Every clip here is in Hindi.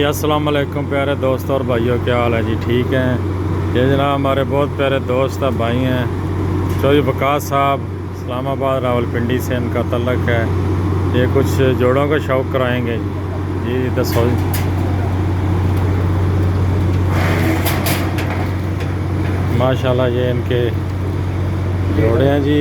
अस्सलाम वालेकुम प्यारे दोस्तों और भाइयों, क्या हाल है जी? ठीक हैं। ये जनाब हमारे बहुत प्यारे दोस्त हैं, भाई हैं, चौधरी वकास साहब, इस्लामाबाद रावलपिंडी से इनका तल्लक है। ये कुछ जोड़ों का शौक़ कराएंगे जी। दसो माशाल्लाह, ये इनके जोड़े हैं जी।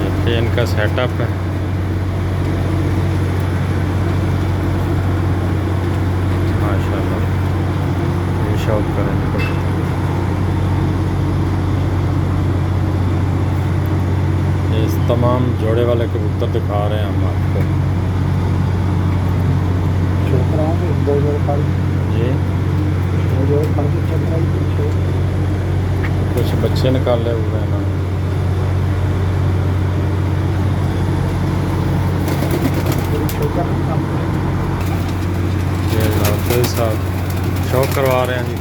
देखिए इनका सेटअप है। माशाल्लाह, ये शौक करें इनको। ये तमाम जोड़े वाले कबूतर दिखा रहे हैं हम आपको जी। कुछ बच्चे निकाले हुए हैं ना। ये साहब शौक करवा रहे हैं जी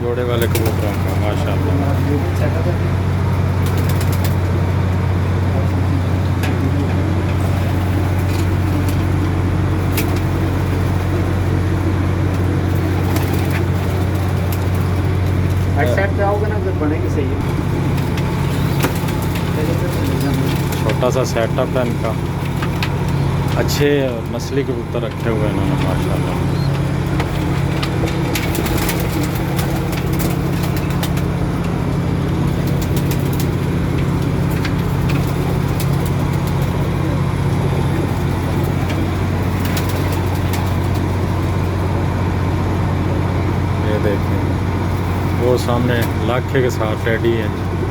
जोड़े वाले कबूतरों का। माशाल्लाह, छोटा सा सेटअप है इनका। अच्छे नस्ली कबूतर रखे हुए हैं इन्होंने माशाल्लाह। ये देखें वो सामने लाखे के साथ रेडी है जी।